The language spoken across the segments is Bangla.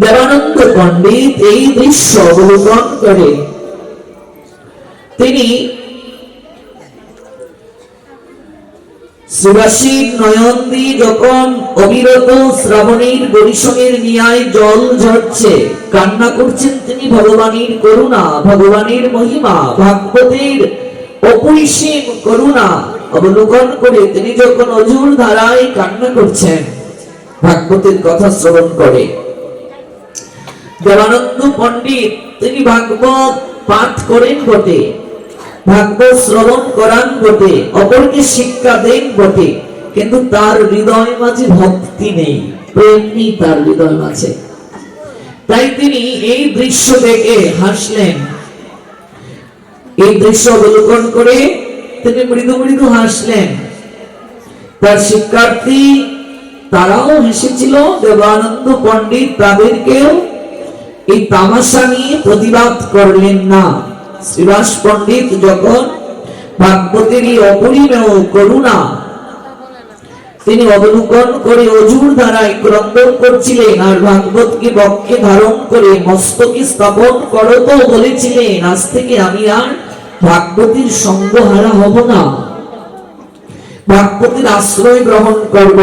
দেবানন্দ পণ্ডিত এই দৃশ্য অবলোকন করে তিনি সুবাসীর নয়ন দিয়ে যখন অবিরত শ্রাবণীর বরিশমের নিয়ায় জল ঝরছে, কান্না করছেন তিনি ভগবানের করুণা, ভগবানের মহিমা, ভাগবতের অপরিসীম করুণা অবলোকন করে তিনি যখন অঝোর ধারায় কান্না করছেন, ভাগবতের কথা শ্রবণ করে দেবানন্দ পণ্ডিত তিনি ভাগবত পাঠ করেন বটে, ভাগবত শ্রবণ করান বটে, অপরকে শিক্ষা দেন বটে, কিন্তু তার হৃদয় মাঝে ভক্তি নেই, প্রেম নেই তার হৃদয় মাঝে। তাই তিনি এই দৃশ্য দেখে হাসলেন। এই দৃশ্য অবলোকন করে তিনি মৃদু মৃদু হাসলেন। তার শিক্ষার্থী তারাও হেসেছিল, দেবানন্দ পণ্ডিত তাদেরকেও এই তামাশা নিয়ে প্রতিবাদ করলেন না। শ্রীবাস পণ্ডিত যখন ভাগবতের এই অপরিমেয় করুণা তিনি অবলোকন করে অঝোর ধারায় ক্রন্দন করছিলেন, আর ভাগবতকে বক্ষে ধারণ করে মস্তকে স্থাপন করত বলেছিলেন, আজ থেকে আমি আর ভাগবতীর সঙ্গহারা হব না, ভাগবতীর আশ্রয় গ্রহণ করব।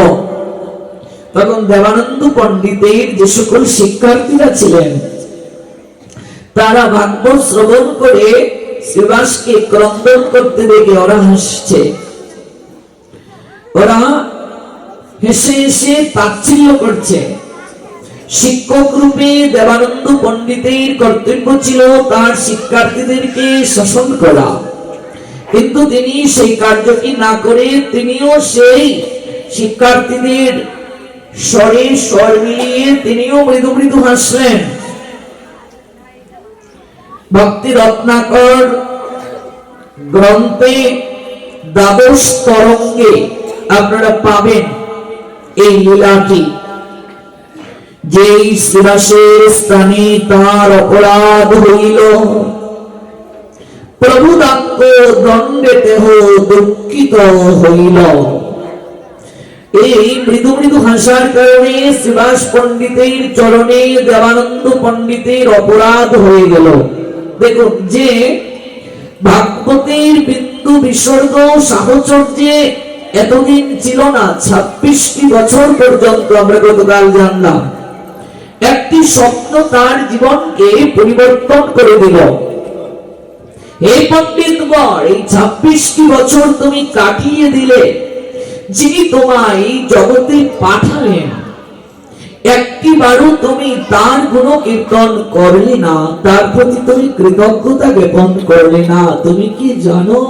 তখন দেবানন্দ পণ্ডিতের যে সকল শিক্ষার্থীরা ছিলেন তারা ভাগবত শ্রবণ করে শ্রীবাসকে ক্রন্দন করতে দেখে ওরা হাসছে, ওরা হেসে হেসে তাচ্ছিল্য করছে। শিক্ষক রূপে দেবানন্দ পণ্ডিতের কর্তব্য ছিল তার শিক্ষার্থীদেরকে শাসন করা, কিন্তু তিনি সেই কার্যটি না করে তিনিও সেই শিক্ষার্থীদের স্বরে স্বর মিলিয়ে তিনিও মৃদু মৃদু হাসলেন। ভক্তি রত্নাকর গ্রন্থে দ্বাদশ তরঙ্গে আপনারা পাবেন এই লীলাটি, যেই শ্রীবাসের স্থানে তার অপরাধ হইল, প্রভু দাক্ষ দণ্ডে দেহ দুঃখিত হইল। এই মৃদু মৃদু হাসার কারণে শ্রীবাস পণ্ডিতের চরণে দেবানন্দ পণ্ডিতের অপরাধ হয়ে গেল। দেখুন, যে ভাগবতের বিন্দু বিসর্গ সাহচর্যে এতদিন ছিল না, 26টি বছর পর্যন্ত আমরা গতকাল জানলাম, একটি স্বপ্ন তার জীবনকে পরিবর্তন করে দিল। এই পণ্ডিতগণ, এই 26টি বছর তুমি কাটিয়ে দিলে, যিনি তোমায় জগতে পাঠালেন, একটিবারও তুমি তার গুণ কীর্তন করলে না, তার প্রতি তুমি কৃতজ্ঞতা জ্ঞাপন করলে না। তুমি কি জানো,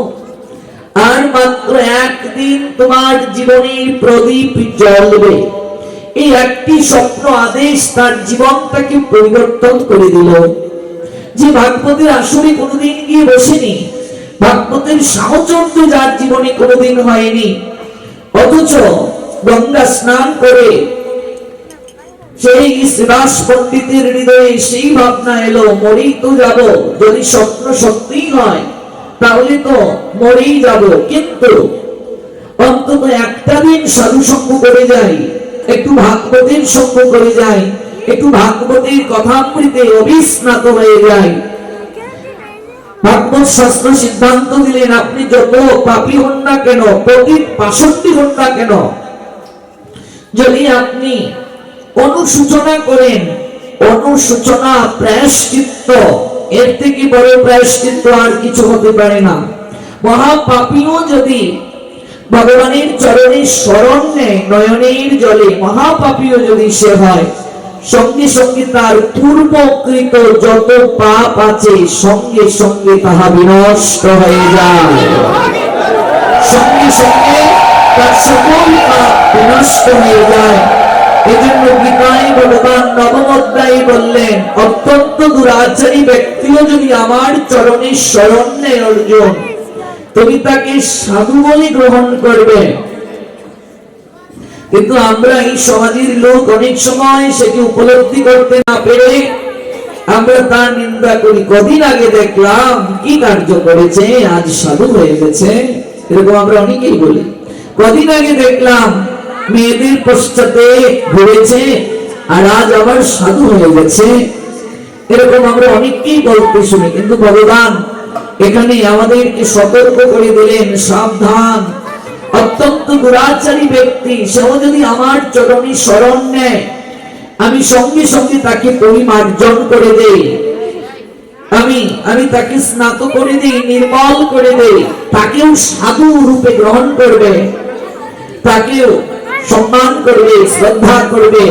আর মাত্র একদিন তোমার জীবনের প্রদীপ জ্বলবে। এই একটি স্বপ্ন আদেশ তার জীবনটাকে পরিবর্তন করে দিল। যে ভাগবতের আসরে কোনোদিন গিয়ে বসেনি, ভাগবতের সাহচর্য যার জীবনে কোনোদিন হয়নি, অথচ গঙ্গা স্নান করে সেই শ্রীবাস পণ্ডিতের হৃদয়ে সেই ভাবনা এলো, মরেই তো যাব, যদি স্বপ্ন সত্যি হয় তাহলে তো মরেই যাব, কিন্তু অন্তত একটা দিন সাধু সঙ্গ করে যাই, একটু ভাগবতের সঙ্গ করে যাই, একটু ভাগবতের কথামৃতে অবিস্নাত হয়ে যাই। ভাগবত শাস্ত্র সিদ্ধান্ত দিলেন, আপনি যত পাপী হন না কেন, প্রতি 65 হন না কেন, যদি আপনি অনুসূচনা করেন, অনুসূচনা প্রায়শ্চিত্ত, এর থেকে বড় প্রায়শ্চিত্ত আর কিছু হতে পারে না। মহাপাপীও যদি ভগবানের চরণে শরণ নেয় নয়নের জলে, মহাপাপীও যদি সে হয়, সঙ্গে সঙ্গে তার পূর্বকৃত যত পাপ আছে সঙ্গে সঙ্গে তাহা বিনষ্ট হয়ে যায়, সঙ্গে সঙ্গে তার সকল পাপ বিনষ্ট হয়ে যায়। এজন্য গীতায় ভগবান নবম অধ্যায়ে বললেন, অত্যন্ত দুরাচারী ব্যক্তিও যদি আমার চরণে শরণ নেয় অর্জুন, তুমি তাকে সাধু বলে গ্রহণ করবে। কিন্তু আমরা এই সমাজের লোক অনেক সময় সেটি উপলব্ধি করতে না পেরে আমরা তার নিন্দা করি। কদিন আগে দেখলাম কি কার্য করেছে, আজ সাধু হয়ে গেছে, এরকম আমরা অনেকেই বলি। কদিন আগে দেখলাম মেয়েদের পশ্চাতে ঘুরেছে, আর আজ আবার সাধু হয়ে গেছে, এরকম আমরা অনেককেই বলতে শুনি। কিন্তু ভগবান এখানে আমাদেরকে সতর্ক করে দিলেন, সাবধান, অত্যন্ত দুরাচারী ব্যক্তি সেও যদি আমার চরণে শরণ নেয়, আমি সঙ্গে সঙ্গে তাকে পরিমার্জন করে দেই, আমি তাকে স্নাত করে দিই, নির্মল করে দেই, তাকেও সাধু রূপে গ্রহণ করবে, তাকেও সম্মান করবে, শ্রদ্ধা করবে।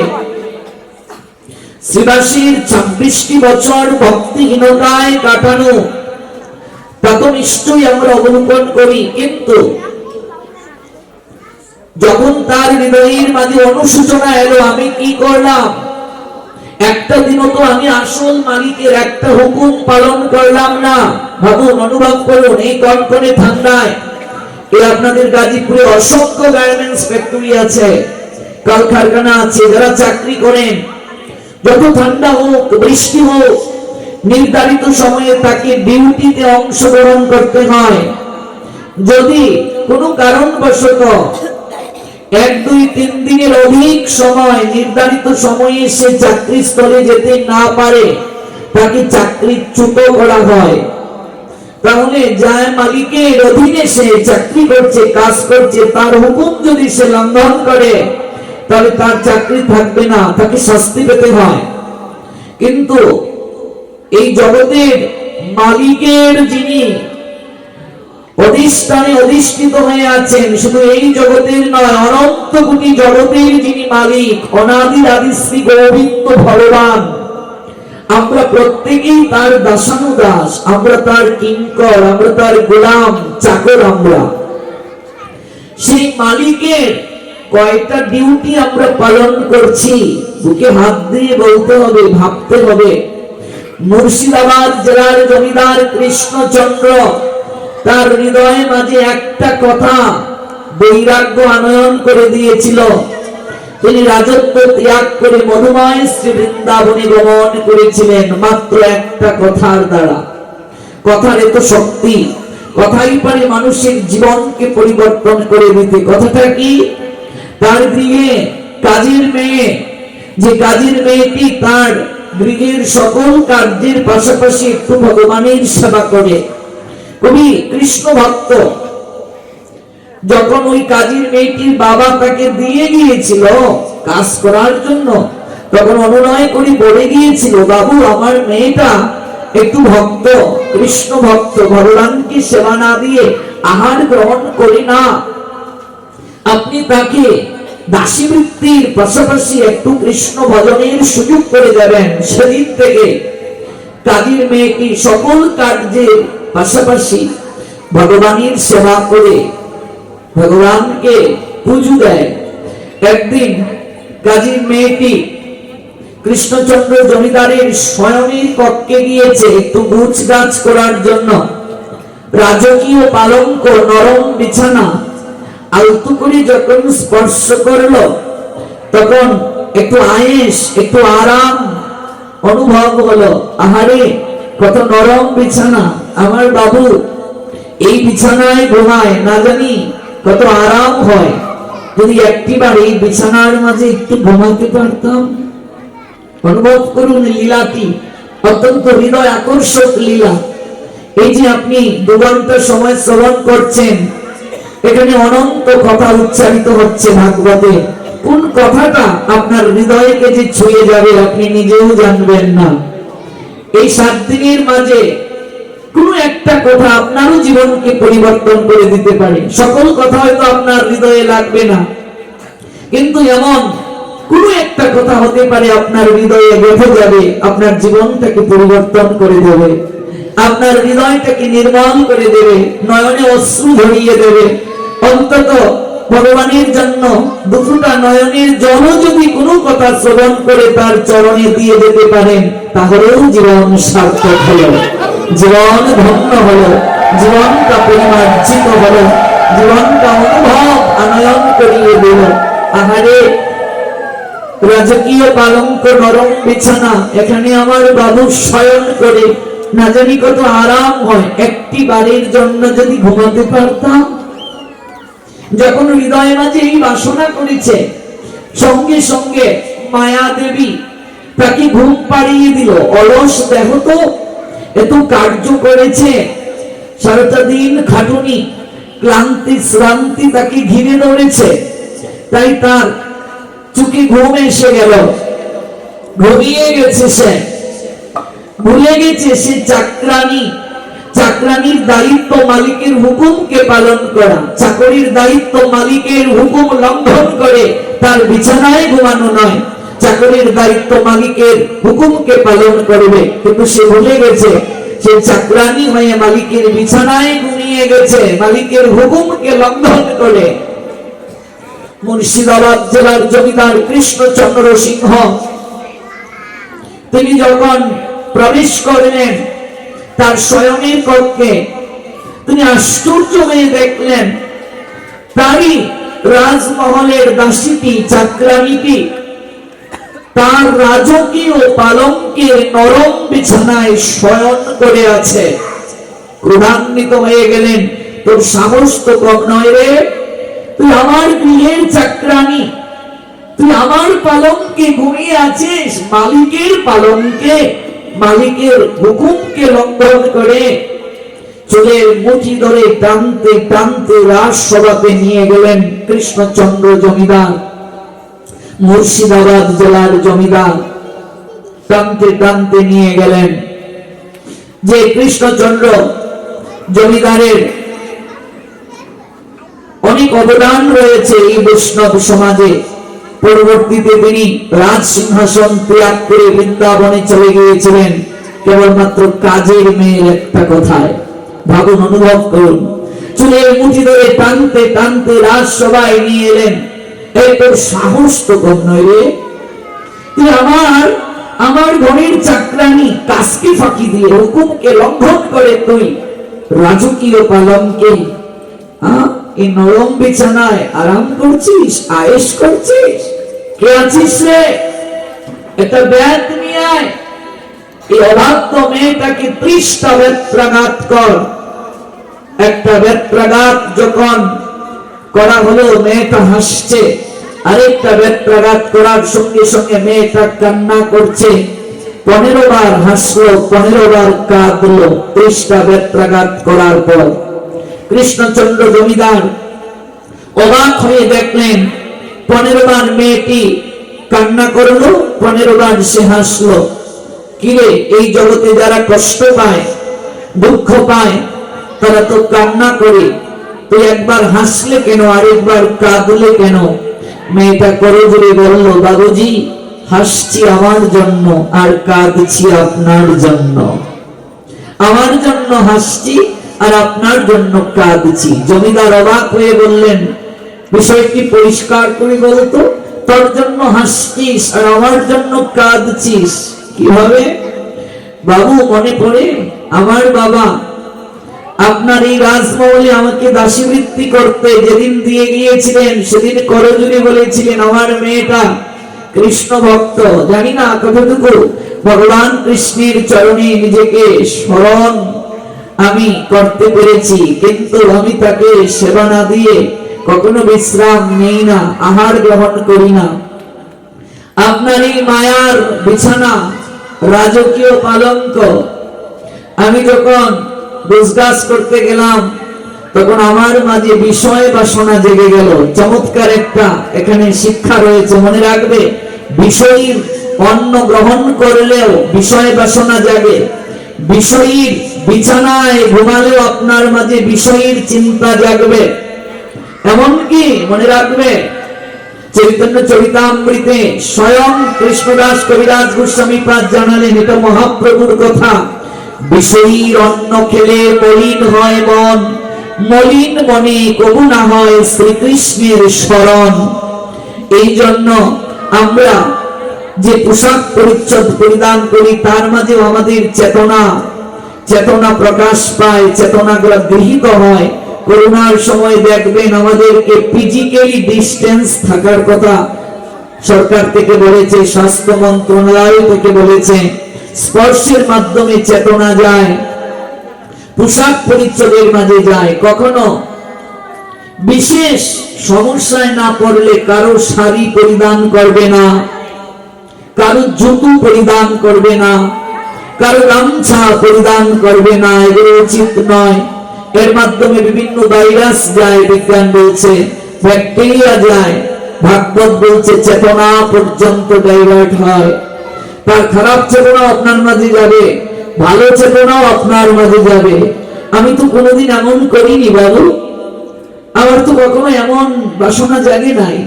শ্রীবাসীর 26টি বছর ভক্তিহীনতায় কাটানো, তা তো নিশ্চয়ই আমরা অবলোকন করি। কিন্তু যখন তার হৃদয়ের মাঝে অনুশোচনা এলো, আমি কি করলাম, একটা দিনও তো আমি আসল মালিকের একটা হুকুম পালন করলাম না। ভাবুন, অনুভব করুন, এই কনকনে ঠান্ডায় আপনাদের গাজীপুরে অসংখ্য গার্মেন্টস ফ্যাক্টরি আছে, কলকারখানা আছে, যারা চাকরি করেন, যত ঠান্ডা হোক বৃষ্টি হোক, নির্ধারিত সময়ে তাকে ডিউটিতে অংশগ্রহণ করতে হয়। যদি কোনো কারণবশত 1, 2, 3 দিনের অধিক সময় নির্ধারিত সময়ে সে চাকরি স্থলে যেতে না পারে, তাকে চাকরিচ্যুত করা হয়। তাহলে যায় মালিকের অধীনে সে চাকরি করছে, কাজ করছে, তার হুকুম যদি সে লঙ্ঘন করে, তাহলে তার চাকরি থাকবে না, তাকে শাস্তি পেতে হয়। কিন্তু এই জগতের মালিকের যিনি অধিষ্ঠানে অধিষ্ঠিত হয়ে আছেন, শুধু এই জগতের নয়, অনন্ত কোটি জগতের যিনি মালিক, অনাদি আদি শ্রী গোবিন্দ ভগবান, আমরা প্রত্যেকেই তার দাসানুদাস, আমরা তার কিঙ্কর, আমরা তার গোলাম, চাকর। আমরা সেই মালিকের কয়টা ডিউটি আমরা পালন করছি, বুকে হাত দিয়ে বলতে হবে, ভাবতে হবে। মুর্শিদাবাদ জেলার জমিদার কৃষ্ণচন্দ্র, তার হৃদয়ে মাঝে একটা কথা বৈরাগ্য আনয়ন করে দিয়েছিল। তিনি রাজত্ব ত্যাগ করে মধুময় শ্রী বৃন্দাবনে গমন করেছিলেন মাত্র একটা কথার দ্বারা। কথার এত শক্তি, কথাই পারে মানুষের জীবনকে পরিবর্তন করে দিতে। কথাটা কি? তার গৃহে কাজের মেয়ে, যে কাজের মেয়েটি তার গৃহের সকল কার্যের পাশাপাশি একটু ভগবানের সেবা করে, কবি কৃষ্ণ ভক্ত, যখন ওই কাজের মেয়েটির বাবা তাকে দিয়ে গিয়েছিল কাজ করার জন্য, তখন অনুনয় করে বলে গিয়েছিল, বাবু আমার মেয়েটা একটু ভক্ত, কৃষ্ণ ভক্ত, ভগবানকে সেবা না দিয়ে আহার গ্রহণ করে না, আপনি তাকে দাসী বৃত্তির পাশাপাশি একটু কৃষ্ণ ভজনের সুযোগ করে দেবেন। সেদিন থেকে কাজের মেয়েটি সকল কার্যের পাশাপাশি ভগবানের সেবা করে ভগবানকে পুজো দেয়। একদিন কাজের মেয়েটি কৃষ্ণচন্দ্র জমিদারের শয়নের কক্ষে গিয়েছে একটু গুছগাছ করার জন্য। রাজকীয় পালঙ্ক, নরম বিছানা আলতু করে যখন স্পর্শ করলো, তখন একটু আয়েশ, একটু আরাম অনুভব হলো। আহারে, কত নরম বিছানা, আমার বাবু এই বিছানায় ঘুমায়, না জানি কত আরাম হয়। যদি একটিবার এই বিছানার মাঝে একটু ঘুমাতে পারতাম। অনুভব করুন লীলাটি, অত্যন্ত হৃদয় আকর্ষক লীলা। এই যে আপনি 2 ঘন্টা সময় শ্রবণ করছেন, এখানে অনন্ত কথা উচ্চারিত হচ্ছে ভাগবতে। কোন কথাটা আপনার হৃদয়কে যে ছুঁয়ে যাবে আপনি নিজেও জানবেন না। এই 7 দিনের মাঝে কোন একটা কথা আপনারও জীবনকে পরিবর্তন করে দিতে পারে। সকল কথা হয়তো আপনার হৃদয়ে লাগবে না, কিন্তু এমন কোন একটা কথা হতে পারে আপনার হৃদয়ে গেঁথে যাবে, আপনার জীবনটাকে পরিবর্তন করে দেবে, আপনার হৃদয়টাকে নির্মল করে দেবে, নয়নে অশ্রু ঝরিয়ে দেবে। অন্তত ভগবানের জন্য 2 ফোঁটা নয়নের জল যদি কোনো কথা শ্রবণ করে তার চরণে দিয়ে যেতে পারেন, তাহলেও জীবন সার্থক হলো, জীবন ধন্য হলো, জীবনটা পরিমার্জিত হলো, জীবনটা অনুভব আনয়ন করিয়ে দিল। আহারে, রাজকীয় পালঙ্ক, নরম বিছানা, এখানে আমার বাবু শয়ন করে, না জানি কত আরাম হয়। একটি বারের জন্য যদি ঘুমাতে পারতাম। যখন হৃদয়ে মাঝে এই বাসনা করেছে, সঙ্গে সঙ্গে মায়া দেবী তাকে ঘুম পাড়িয়ে দিল। অলস দেহ তো, এত কার্য করেছে, সারাটা দিন খাটুনি, ক্লান্তি শ্রান্তি তাকে ঘিরে ধরেছে, তাই তার চোখে ঘুম এসে গেল, ঘুমিয়ে গেছে। সে ভুলে গেছে সে চাকরানী, চাকরানির দায়িত্ব মালিকের হুকুমকে পালন করা, চাকরির দায়িত্ব মালিকের হুকুম লঙ্ঘন করে তার বিছানায় ঘুমানো নয়, চাকরির দায়িত্ব মালিকের হুকুমকে পালন করবে। কিন্তু সে ভুলে গেছে, সে চাকরানী হয়ে মালিকের বিছানায় ঘুমিয়ে গেছে, মালিকের হুকুমকে লঙ্ঘন করে। মুর্শিদাবাদ জেলার জমিদার কৃষ্ণচন্দ্র সিংহ তিনি যখন প্রবেশ করলেন তার শয়নের কক্ষে, তিনি আশ্চর্য হয়ে দেখলেন তারই রাজমহলের দাসীটি, চাকরানীটি তার রাজকীয় পালঙ্কের নরম বিছানায় শয়ন করে আছে। ক্রোধান্বিত হয়ে গেলেন, তোর সাহস তো কম নয় রে, তুই আমার গৃহের চাকরানী, তুই আমার পালঙ্কে ঘুমিয়ে আছিস, মালিকের পালঙ্কে, মালিকের হুকুমকে লঙ্ঘন করে। চুলের মুঠি ধরে টানতে টানতে রাজসভাতে নিয়ে গেলেন কৃষ্ণচন্দ্র জমিদার, মুর্শিদাবাদ জেলার জমিদার। টানতে টানতে নিয়ে গেলেন। যে কৃষ্ণচন্দ্র জমিদারের অনেক অবদান রয়েছে এই বৈষ্ণব সমাজে, পরবর্তীতে তিনি রাজ সিংহাসন ত্যাগ করে বৃন্দাবনে চলে গিয়েছিলেন কেবলমাত্র কাজের মেয়ের একটা কথায়। ভাবুন, অনুভব করুন, চুলের মুঠি ধরে টানতে টানতে রাজসভায় নিয়ে এলেন। এই তোর সাহস তো কম নয় রে, তুই আমার ঘরের চাকরানী, কাজকে ফাঁকি দিয়ে হুকুমকে লঙ্ঘন করে তুই রাজকীয় পালঙ্কে এই নরম বিছানায় আরাম করছিস, আয়েশ করছিস। কে আছিস রে? একটা ব্যাট নিয়ে আয়, এই অবাধ্য মেয়েটাকে 30টা বেত্রাঘাত কর। একটা বেত্রাঘাত যখন করা হলো, মেয়েটা হাসছে, আরেকটা বেত্রাঘাত করার সঙ্গে সঙ্গে মেয়েটা কান্না করছে। 15 বার হাসলো, 15 বার কাঁদলো 30টা বেত্রাঘাত করার পর। কৃষ্ণচন্দ্র জমিদার অবাক হয়ে দেখলেন 15 বার মেয়েটি কান্না করলো, 15 বার সে হাসলো। কিরে, এই জগতে যারা কষ্ট পায়, দুঃখ পায়, তারা তো কান্না করে, তুই একবার হাসলে কেন, আরেকবার কাঁদলে কেন? মেয়েটা করে জোরে বলল, বাবুজি, হাসছি আমার জন্য আর কাঁদছি আপনার জন্য, আমার জন্য হাসছি আর আপনার জন্য কাঁদছি। জমিদার অবাক হয়ে বললেন, বিষয়টি পরিষ্কার করে বলতো, তোর জন্য হাসছিস আর আমার জন্য কাঁদছিস কিভাবে? বাবু, মনে পড়ে আমার বাবা আপনার এই রাজমহলে আমাকে দাসীবৃত্তি করতে যেদিন দিয়ে গিয়েছিলেন, সেদিন করজোড়ে বলেছিলেন আমার মেয়েটা কৃষ্ণ ভক্ত। জানি না কতটুকু ভগবান কৃষ্ণের চরণে নিজেকে স্মরণ আমি করতে পেরেছি, কিন্তু আমি তাকে সেবা না দিয়ে কখনো বিশ্রাম নেই না, আহার গ্রহণ করি না। আপনার এই মায়ার বিছানা, রাজকীয় পালঙ্ক, আমি যখন বুঝগাছ করতে গেলাম তখন আমার মাঝে বিষয় বাসনা জেগে গেল। চমৎকার একটা এখানে শিক্ষা রয়েছে, মনে রাখবে, বিষয়ীর অন্ন গ্রহণ করলেও বিষয় বাসনা জাগে, বিষয়ীর বিছানায় ঘুমালেও আপনার মাঝে বিষয়ীর চিন্তা জাগবে। এমনকি মনে রাখবে, চৈতন্য চরিতামৃতে স্বয়ং কৃষ্ণদাস কবিরাজ গোস্বামী পাদ জানালেন, এটা মহাপ্রভুর কথা, বিষয়ীর অন্ন খেলে মলিন হয় মন, মলিন মনে কবু না হয় শ্রীকৃষ্ণের স্মরণ। এই জন্য আমরা যে পোশাক পরিচ্ছদ পরিধান করি তার মাঝেও আমাদের চেতনা প্রকাশ পায়, চেতনা গৃহীত হয়। করোনার সময় দেখবেন আমাদেরকে ফিজিক্যালি ডিস্টেন্স থাকার কথা সরকার থেকে বলেছে, স্বাস্থ্য মন্ত্রণালয় থেকে বলেছে, স্পর্শের মাধ্যমে চেতনা যায়, পোশাক পরিচ্ছদের মাঝে যায়। কখনো বিশেষ সমস্যায় না পড়লে কারো শাড়ি পরিধান করবে না, কারো জুতো পরিধান করবে না, কারো গামছা পরিধান করবে না, এগুলো উচিত নয়। এর মাধ্যমে বিভিন্ন ভাইরাস যায়, বিজ্ঞান বলছে ব্যাকটেরিয়া যায়, ভাগবত বলছে চেতনা পর্যন্ত ডাইভার্ট হয়। তার খারাপ চেতনা আপনার মাঝে যাবে, ভালো চেতনাও আপনার মাঝে যাবে। আমি তো কোনোদিন এমন করিনি বাবু, আমার তো কখনো এমন বাসনা জাগে নাই।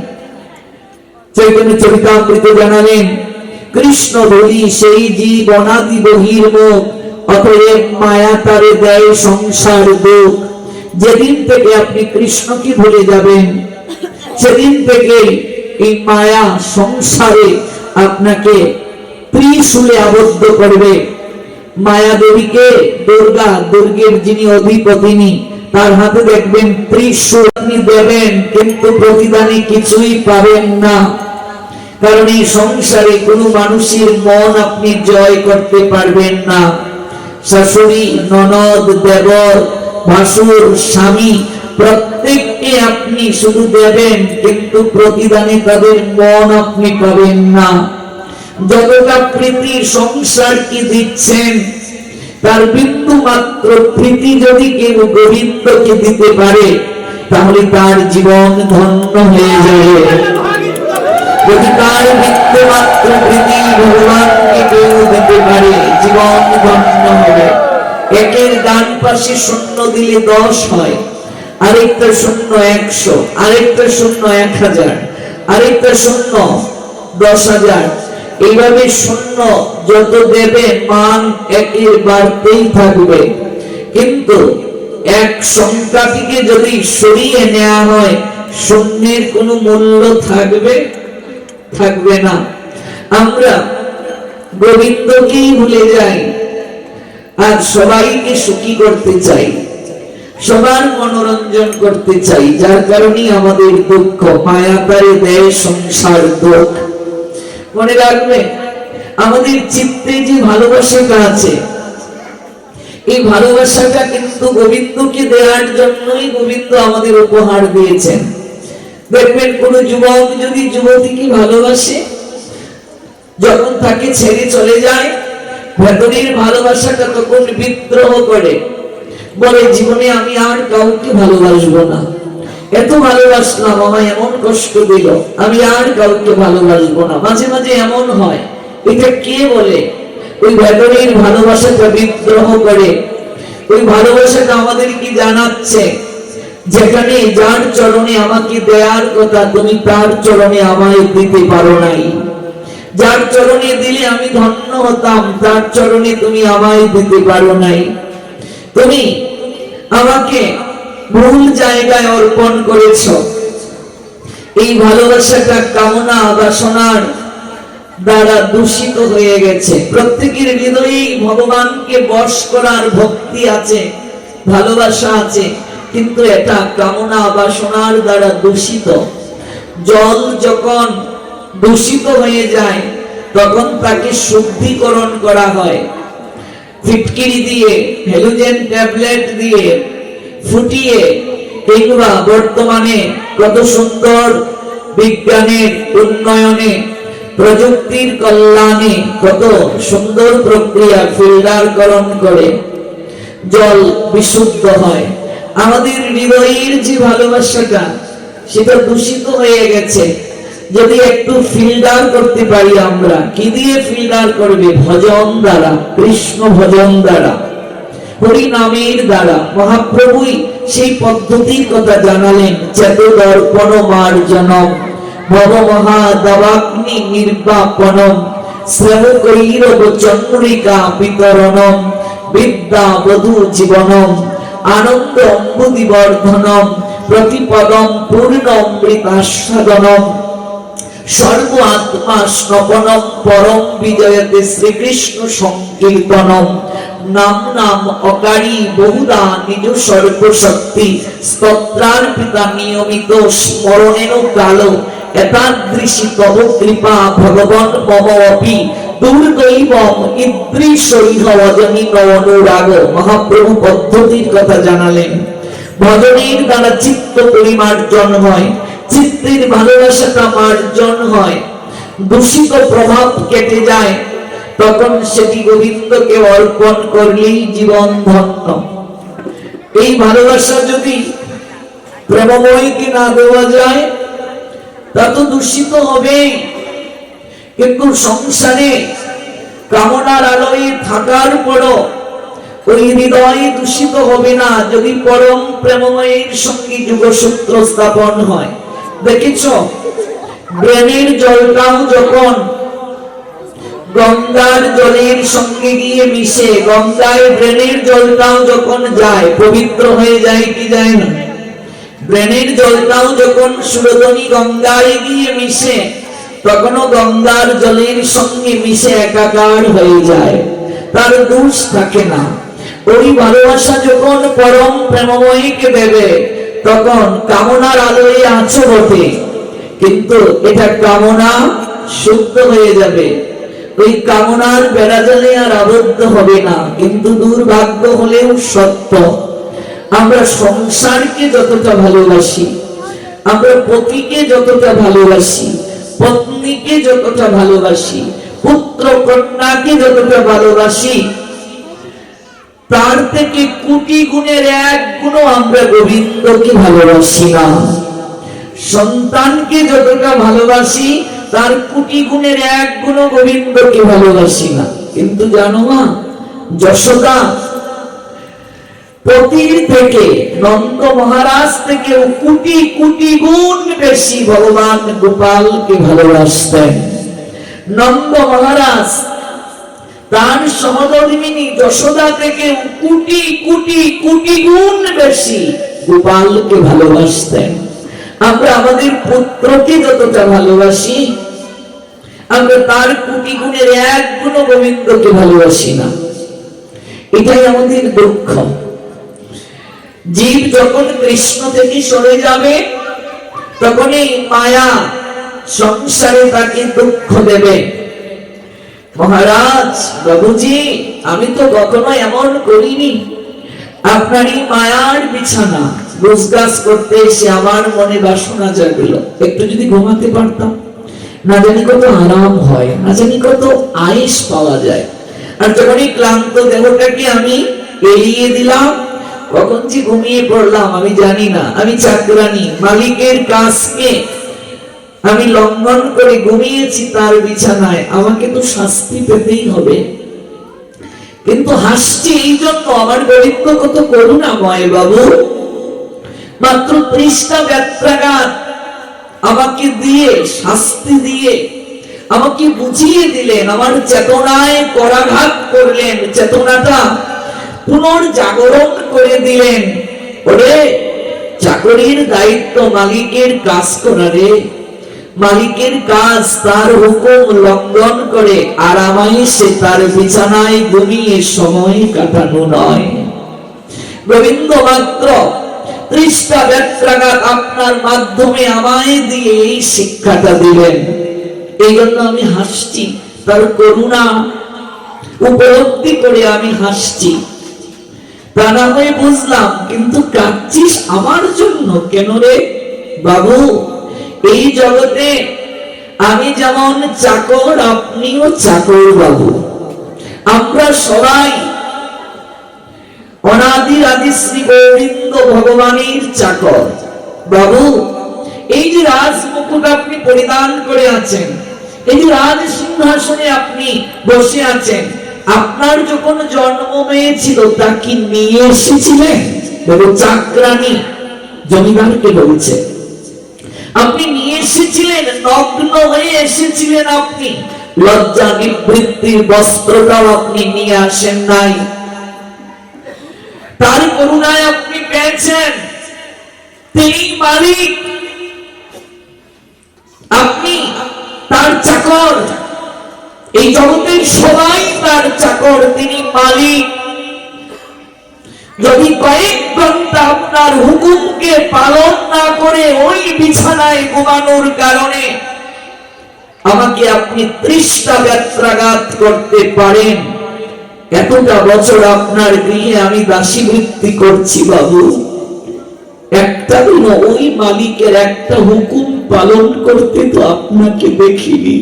চৈতন্য চরিতামৃতে জানালেন, কৃষ্ণ বলি সেই জীব অনাদি বহির্মুখ, অতএব মায়া তারে দেয় সংসার দুঃখ। যেদিন থেকে আপনি কৃষ্ণকে ভুলে যাবেন, সেদিন থেকে এই মায়া সংসারে আপনাকে ত্রিশূলে আবদ্ধ করবে। মায়া দেবীকে দুর্গা, দুর্গের যিনি অধিপতিনী, তার হাতে দেখবেন ত্রিশূল। আপনি দেবেন কিন্তু প্রতিদানে কিছুই পাবেন না, কারণ এই সংসারে কোনো মানুষের মন আপনি জয় করতে পারবেন না। শাশুড়ি, ননদ, দেবর, ভাসুর, স্বামী প্রত্যেককে আপনি শুধু দেবেন, কিন্তু প্রতিদানে তাদের মন আপনি পাবেন না। যতটা প্রীতি সংসার কি দিচ্ছেন, তার বিন্দু মাত্র প্রীতি যদি কেউ গোবিন্দকে দিতে পারে, তাহলে তার জীবন ধন্য হয়ে যাবে। যদি তার বিন্দু মাত্র প্রীতি ভগবানকে কেউ দিতে পারে, জীবন ধন্য হবে। একের ডান পাশে শূন্য দিলে 10 হয়, আরেকটা শূন্য 100, আরেকটা শূন্য 1000, আরেকটা শূন্য 10,000। এইভাবে শূন্য যত দেবে মান একের বাড়তেই থাকবে। কিন্তু এক সংখ্যাটিকে যদি সরিয়ে নেওয়া হয়, শূন্যের কোনো মূল্য থাকবে না। আমরা গোবিন্দকেই ভুলে যাই, আর সবাইকে সুখী করতে চাই, সবার মনোরঞ্জন করতে চাই, যার কারণে আমাদের দুঃখ। মায়া তারে দেয় সংসার দুঃখ। মনে রাখবে, আমাদের চিত্তে যে ভালোবাসাটা আছে, এই ভালোবাসাটা কিন্তু গোবিন্দকে দেওয়ার জন্যই গোবিন্দ আমাদের উপহার দিয়েছেন। দেখবেন কোন যুবক যদি যুবতীকে ভালোবাসে, যখন তাকে ছেড়ে চলে যায়, ভেতরের ভালোবাসাটা তখন বিদ্রোহ করে, বলে জীবনে আমি আর কাউকে ভালোবাসবো না, এত ভালোবাসলাম, আমায় এমন কষ্ট দিল, আমি আর কাউকে ভালোবাসবো না। মাঝে মাঝে এমন হয়। এটা কে বলে? ওই ভেতরের ভালোবাসাটা বিদ্রোহ করে। ওই ভালোবাসাটা আমাদের কি জানাচ্ছে, যেখানে যার চরণে আমাকে দেওয়ার কথা, তুমি তার চরণে আমায় দিতে পারো নাই। যার চরণে দিলে আমি ধন্য হতাম, তার চরণে তুমি আমায় দিতে পারো নাই। তুমি আমাকে ভুল জায়গায় অর্পণ করেছ। এই ভালোবাসাটা কামনা বাসনার দ্বারা দূষিত হয়ে গেছে। প্রত্যেকের হৃদয়েই ভগবানকে বশ করার ভক্তি আছে, ভালোবাসা আছে, কিন্তু এটা কামনা বাসনার দ্বারা দূষিত। জল যখন দূষিত হয়ে যায়, তখন তাকে শুদ্ধিকরণ করা হয় ফিটকিরি দিয়ে, হ্যালোজেন ট্যাবলেট দিয়ে ফুটিয়ে, কিংবা বর্তমানে কত সুন্দর বিজ্ঞানের উন্নয়নে, প্রযুক্তির কল্যাণে কত সুন্দর প্রক্রিয়া ফিল্টারকরণ করে জল বিশুদ্ধ হয়। আমাদের হৃদয়ের যে ভালোবাসাটা, সেটা দূষিত হয়ে গেছে। যদি একটু ফিল্টার করতে পারি, আমরা কি দিয়ে ফিল্টার করবে? ভজন দ্বারা, কৃষ্ণ ভজন দ্বারা, হরি নামের দ্বারা। মহাপ্রভুই সেই পদ্ধতির কথা জানালেন। চেত দর্পণ মার্জনম ভব মহাদাবাগ্নি নির্বাপনম শ্রম কৈরব চন্দ্রিকা বিতরণম বিদ্যা বধূ জীবনম আনন্দ অম্বুদি বর্ধনম প্রতিপদম পূর্ণ অমৃতাস্বাদনম সর্ব আত্মা স্নপনম পরম বিজয়তে শ্রীকৃষ্ণ সংকীর্তনম নাম নাম অকারী বহুদা নিজ সর্বশক্তি স্তোত্রার্পিতা নিয়মিত স্মরণেন কালো এতাদৃশী তব কৃপা ভগবান মম অপি দুর্দৈবম ইদৃশৈহ অজনিত অনুরাগ। মহাপ্রভু পদ্ধতির কথা জানালেন। ভজনের দ্বারা চিত্ত পরিমার্জন হয়, চিত্তের ভালোবাসাটা মার্জন হয়। দূষিত প্রভাব কেটে যায়, তখন সেটি গোবিন্দকে অর্পণ করলেই জীবন ধন্য। এই ভালোবাসা যদি প্রেমময়কে না দেওয়া যায়, তা তো দূষিত হবেই। কিন্তু সংসারে কামনার আলোয় থাকার পরও ওই হৃদয় দূষিত হবে না যদি পরম প্রেমময়ের সঙ্গে যুগসূত্র স্থাপন হয়। দেখেছ, ব্রেনের জলটাও যখন গঙ্গার জলের সঙ্গে গিয়ে মিশে, গঙ্গায় ব্রেনের জলটাও যখন যায়, পবিত্র হয়ে যায় কি যায় না? ব্রেনের জলটাও যখন সুরধনী গঙ্গায় গিয়ে মিশে, তখনও গঙ্গার জলের সঙ্গে মিশে একাকার হয়ে যায়, তার দোষ থাকে না। ওই ভালোবাসা যখন পরম প্রেমময়ীকে দেবে, তখন কামনার আলোয় আছো বটে, কিন্তু এটা কামনা শুদ্ধ হয়ে যাবে, ওই কামনার বেড়াজালে আর আবদ্ধ হবে না। কিন্তু দুর্ভাগ্য হলেও সত্য, আমরা সংসারকে যতটা ভালোবাসি, আমরা পতিকে যতটা ভালোবাসি, পত্নীকে যতটা ভালোবাসি, পুত্র কন্যাকে যতটা ভালোবাসি, তার থেকে কোটি গুণের এক গুণও আমরা গোবিন্দকে ভালোবাসি না। সন্তানকে যতটা ভালোবাসি, তার কোটি গুণের এক গুণও গোবিন্দকে ভালোবাসি না। কিন্তু জানো মা, যশোদা পতির থেকে, নন্দ মহারাজ থেকে কোটি কোটি গুণ বেশি ভগবান গোপালকে ভালোবাসতেন। নন্দ মহারাজ তার সহধর্মিনী যশোদা থেকে কোটি কোটি কোটি গুণ বেশি গোপালকে ভালোবাসতেন। আমরা আমাদের পুত্রকে যতটা ভালোবাসি, আমরা তার কোটি গুণের এক গুণ গোবিন্দকে ভালোবাসি না। এটাই আমাদের দুঃখ। জীব যখন কৃষ্ণ থেকে সরে যাবে, তখনই মায়া সংসারে তাকে দুঃখ দেবে। মহারাজ, বাবুজি, আমি তো কখনো এমন করিনি, আপনারই মায়ার বিছানা গোছগাছ করতে এসে আমার মনে বাসনা জাগলো, একটু যদি ঘুমাতে পারতাম, না জানি কত আরাম হয়, না জানি কত আয়েশ পাওয়া যায়। আর যখনই ক্লান্ত দেহটাকে আমি এড়িয়ে দিলাম, কখন যে ঘুমিয়ে পড়লাম আমি জানি না। আমি চাকরানি, মালিকের কাজকে আমি লঙ্ঘন করে ঘুমিয়েছি তার বিছানায়, আমাকে তো শাস্তি পেতেই হবে। কিন্তু হাসছি এই জন্য, আমার গোবিন্দ কত করুণাময় বাবু, মাত্র 30টা ব্যত্রাঘাত আমাকে দিয়ে, শাস্তি দিয়ে আমাকে বুঝিয়ে দিলেন, আমার চেতনায় করাঘাত করলেন, চেতনাটা পুনর্জাগরণ করে দিলেন। ওরে, চাকরির দায়িত্ব মালিকের কাজ করা রে, মালিকের কাজ তার হুকুম লঙ্ঘন করে আরামাইশে তার বিছানায় ঘুমিয়ে সময় কাটানো নয়। গোবিন্দ মাত্র 30টা ব্যত্রাঘাত আপনার মাধ্যমে আমায় দিয়ে এই শিক্ষাটা দিলেন। এই জন্য আমি হাসছি, তার করুণা উপলব্ধি করে আমি হাসছি। তা না হয়ে বুঝলাম, কিন্তু কাঁদছিস আমার জন্য কেন রে বাবু? এই জগতে আমি যেমন চাকর, আপনিও চাকর বাবু। আমরা সবাই অনাদির আদি শ্রী গোবিন্দ ভগবানের চাকর বাবু। এই যে রাজ মুকুট আপনি পরিধান করে আছেন, এই যে রাজ সিংহাসনে আপনি বসে আছেন, আপনার যখন জন্ম হয়েছিল তা কি নিয়ে এসেছিলেন? বলো, চাকরানি জমিদারকে বলছে, আপনি নিয়ে এসেছিলেন, নগ্ন হয়ে এসেছিলেন আপনি, লজ্জা নিবৃত্তির বস্ত্রটাও আপনি নিয়ে আসেন নাই। তার করুণায় আপনি পেয়েছেন, তিনি মালিক, আপনি তার চাকর। এই জগতের সবাই তার চাকর, তিনি মালিক। যদি কয়েক ঘন্টা আপনার হুকুমকে পালন না করে ওই বিছানায় ঘুমানোর কারণে আমাকে আপনি 30টা ব্যত্রাঘাত করতে পারেন, এতটা বছর আপনার গৃহে আমি দাসীবৃত্তি করছি বাবু, একটা দিন ওই মালিকের একটা হুকুম পালন করতে তো আপনাকে দেখিনি।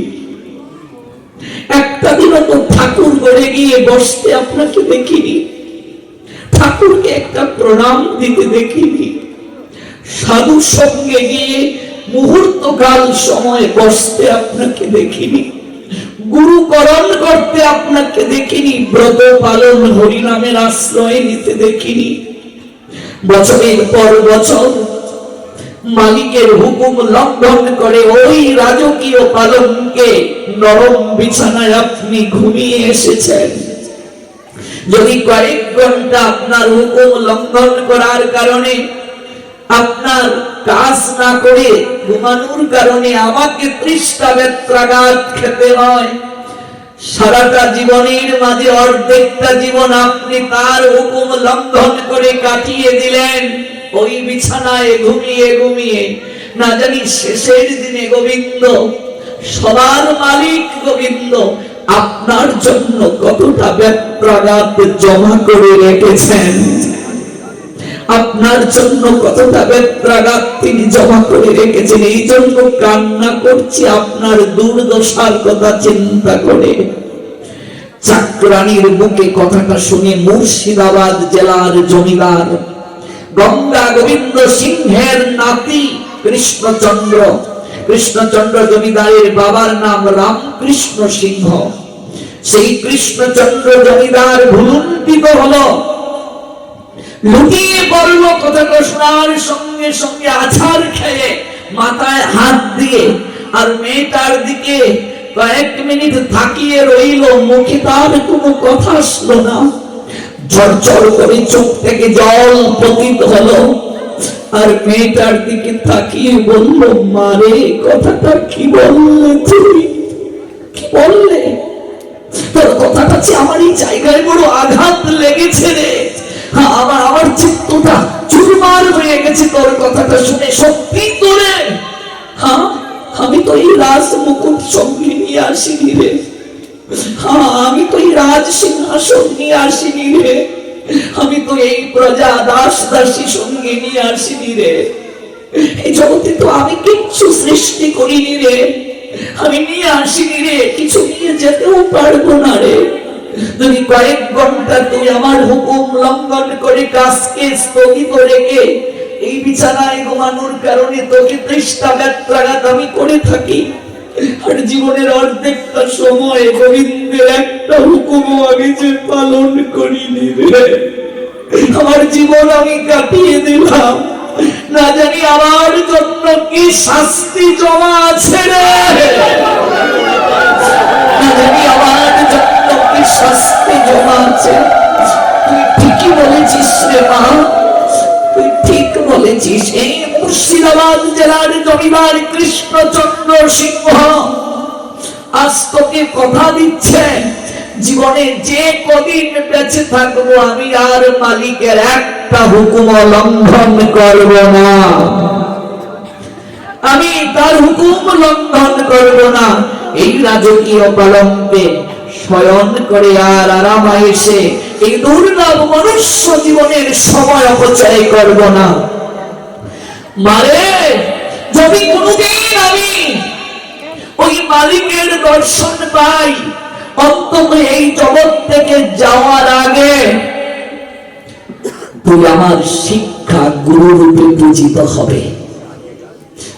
একটা দিনও তো ঠাকুর ঘরে গিয়ে বসতে আপনাকে দেখিনি, ঠাকুরকে একটা প্রণাম দিতে দেখিনি, সাধু সঙ্গে গিয়ে মুহূর্তকাল সময় বসতে আপনাকে দেখিনি, গুরুকরণ করতে আপনাকে দেখিনি, ব্রত পালন হরিনামের আশ্রয় নিতে দেখিনি। বছরের পর বছর মালিকের হুকুম লঙ্ঘন করে ওই রাজকীয় পালনকে নরম বিছানায় আপনি ঘুমিয়ে এসেছেন। যদি কয়েক ঘন্টা আপনার হুকুম লঙ্ঘন করার কারণে, আপনার কাজ না করে ঘুমানোর কারণে আমাকে তৃষ্ণা বেত্রাঘাত খেতে হয়, সারাটা জীবনের মাঝে অর্ধেকটা জীবন আপনি তার হুকুম লঙ্ঘন করে কাটিয়ে দিলেন ওই বিছানায় ঘুমিয়ে ঘুমিয়ে। না জানি শেষের দিনে গোবিন্দ, সবার মালিক গোবিন্দ, আপনার জন্য কতটা বেত্রাঘাত জমা করে রেখেছেন, আপনার জন্য কতটা বেত্রাঘাত তিনি জমা করে রেখেছেন। এই জন্য কান্না করছি আপনার দুর্দশার কথা চিন্তা করে। চাকরানির বুকে কথাটা শুনে মুর্শিদাবাদ জেলার জমিদার গঙ্গা গোবিন্দ সিংহের নাতি কৃষ্ণচন্দ্র, কৃষ্ণচন্দ্র জমিদারের বাবার নাম রামকৃষ্ণ সিংহ, সেই কৃষ্ণচন্দ্র জমিদার ভুলুণ্ঠিত হলো, লুটিয়ে পড়ল। কথাটা শোনার সঙ্গে সঙ্গে আছাড় খেয়ে মাথায় হাত দিয়ে আর মেয়েটার দিকে কয়েক মিনিট তাকিয়ে রইল, মুখে তার কোনো কথা আসলো না। ঝরঝর করে চোখ থেকে জল পতিত হলো, আর মেয়েটার দিকে তাকিয়ে বলল, মারে কথাটা কি বললে তুমি, কি বললে? তোর কথাটা আমার এই জায়গায় বড় আঘাত লেগেছে রে, আমার চিত্তটা চুরমার হয়ে গেছে তোর কথাটা শুনে। সত্যি তোরে? হ্যাঁ, আমি তো এই রাজ মুকুট সঙ্গে নিয়ে আসিনি রে, হ্যাঁ আমি তো এই রাজ সিংহাসন নিয়ে আসিনি রে, আমি তো এই প্রজা দাস দাসী সঙ্গে নিয়ে আসিনি রে, এই জগতে তো আমি কিচ্ছু সৃষ্টি করিনি রে, আমি নিয়ে আসিনি রে, কিছু নিয়ে যেতেও পারবো না রে। যদি কয়েক ঘন্টা তুই আমার হুকুম লঙ্ঘন করে কাজকে স্থগিত রেখে এই বিছানায় ঘুমানোর কারণে তোকে তৃষ্ণা বেত্রাঘাত আমি করে থাকি, আর জীবনের অর্ধেকটা সময় গোবিন্দের একটা হুকুমও আমি যে পালন করিনি রে, আমার জীবন আমি কাটিয়ে দিলাম, না জানি আমার জন্য কি শাস্তি জমা আছে রে, না জানি আমার জন্য কি শাস্তি জমা আছে। তুই ঠিকই বলেছিস রে মা, তুই ঠিক বলেছিস। এই মুর্শিদাবাদ জেলার জমিদার কৃষ্ণচন্দ্র সিংহ আজ তোকে কথা দিচ্ছে, জীবনে যে কদিন বেঁচে থাকবো আমি আর মালিকের একটা হুকুম লঙ্ঘন করব না, আমি তার হুকুম লঙ্ঘন করব না। এই রাজকীয় পালঙ্কে শয়ন করে আর আরামায়েশে এই দুর্লভ মনুষ্য জীবনের সময় অপচয় করব না। মারে, যদি কোনদিন আমি ওই মালিকের দর্শন পাই, অন্তত এই জগৎ থেকে যাওয়ার আগে তুই আমার শিক্ষা গুরু রূপে পূজিত হবে,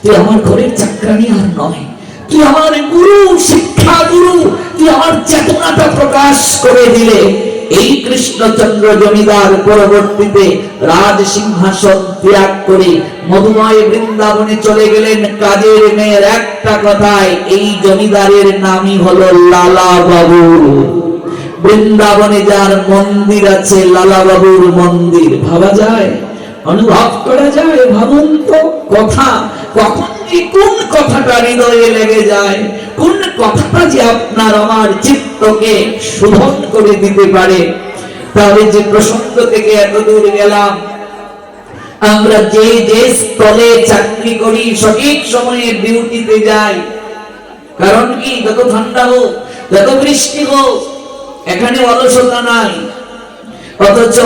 তুই আমার ঘরের চাকরানি আর নয়, তুই আমার গুরু, শিক্ষা গুরু, তুই আমার চেতনাটা প্রকাশ করে দিলে। এই কৃষ্ণচন্দ্র জমিদার পরবর্তীতে রাজ সিংহাসন ত্যাগ করে মধুময় বৃন্দাবনে চলে গেলেন কাজের মেয়ের একটা কথায়। এই জমিদারের নামই হলো লালা বাবু। বৃন্দাবনে যার মন্দির আছে লালা বাবুর মন্দির, ভাবা যায়, অনুভব করা যায়? ভাবুন তো, কথা কখন কি কোন কথাটা হৃদয়ে লেগে যায়, কোন কথাটা যে আপনার আমার চিত্তকে শোধন করে দিতে পারে। তাহলে যে প্রসঙ্গ থেকে এত দূর গেলাম, আমরা যে যে স্থলে চাকরি করি সঠিক সময়ে ডিউটিতে যাই, কারণ কি যত ঠান্ডা হোক যত বৃষ্টি হোক এখানে অলসতা নাই, অথচ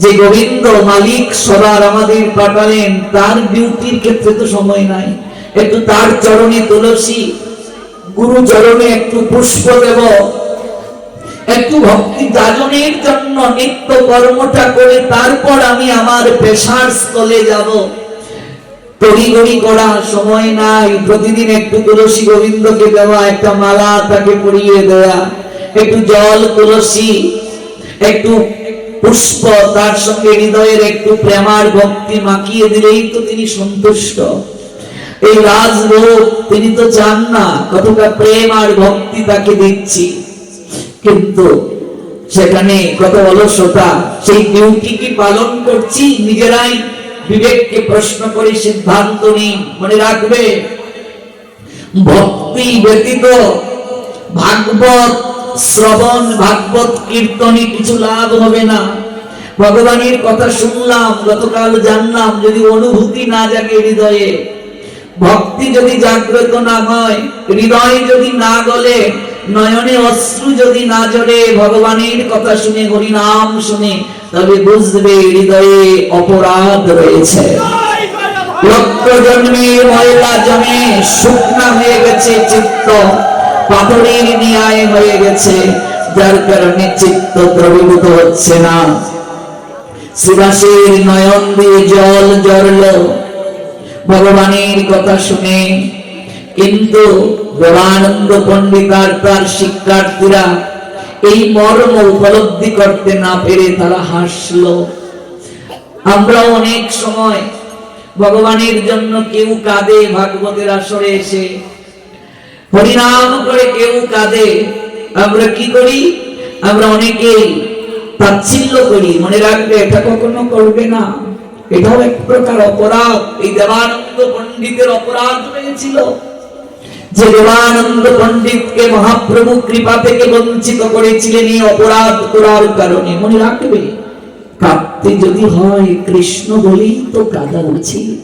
যে গোবিন্দ মালিক সবার আমাদের পাঠালেন তার ডিউটির ক্ষেত্রে তো সময় নাই। একটু তার চরণে তুলসী গুরু চরণে একটু পুষ্প দেব, একটু ভক্তি যাজনের জন্য নিত্য কর্মটা করে তারপর আমি আমার পেশার স্থলে যাব। তড়িঘড়ি করা সময় নাই। প্রতিদিন একটু তুলসী গোবিন্দকে দেওয়া, একটা মালা তাকে পরিয়ে দেওয়া, একটু জল তুলসী, একটু পুষ্প, তার সঙ্গে হৃদয়ের একটু প্রেমার ভক্তি মাখিয়ে দিলেই তো তিনি সন্তুষ্ট। এই রাজলোক তিনি তো চান না কতটা প্রেম আর ভক্তি তাকে দিচ্ছি, কিন্তু সেখানে কত অলসতা। সেই ডিউটি কি পালন করছি? নিজেরাই বিবেককে প্রশ্ন করে সিদ্ধান্ত নিই। মনে রাখবে, ভক্তি ব্যতীত ভাগবত শ্রবণ, ভাগবত কীর্তনে কিছু লাভ হবে না। ভগবানের কথা শুনলাম, গতকাল জানলাম, যদি অনুভূতি না জাগে হৃদয়ে, ভক্তি যদি জাগ্রত না হয়, হৃদয় যদি না গলে, নয়নে অশ্রু যদি না ঝরে, ভগবানের কথা শুনে, হরিনাম শুনে, তবে বুঝবে হৃদয়ে অপরাধ রয়েছে। লক্ষ জন্মের ময়লা জমে শুকনা হয়ে গেছে চিত্ত, পাথরের ন্যায় হয়ে গেছে, যার কারণে চিত্ত দ্রবীভূত হচ্ছে না। শ্রীবাসের নয়ন দিয়ে জল ঝরল ভগবানের কথা শুনে, কিন্তু দেবানন্দ পণ্ডিত আর তার শিক্ষার্থীরা এই মর্ম উপলব্ধি করতে না পেরে তারা হাসলো। আমরা অনেক সময় ভগবানের জন্য কেউ কাঁদে, ভাগবতের আসরে এসে হরিনাম করে কেউ কাঁদে, আমরা কি করি? আমরা অনেকেই তাচ্ছিল্য করি। মনে রাখবে, এটা কখনো করবে না, এটাও এক প্রকার অপরাধ। এই দেবানন্দ পণ্ডিতের অপরাধ হয়েছিল যে দেবানন্দ পণ্ডিতকে মহাপ্রভু কৃপা থেকে বঞ্চিত করেছিলেন এই অপরাধ করার কারণে। মনে রাখবে, কাঁদতে যদি হয় কৃষ্ণ বলেই তো কাঁদা উচিত।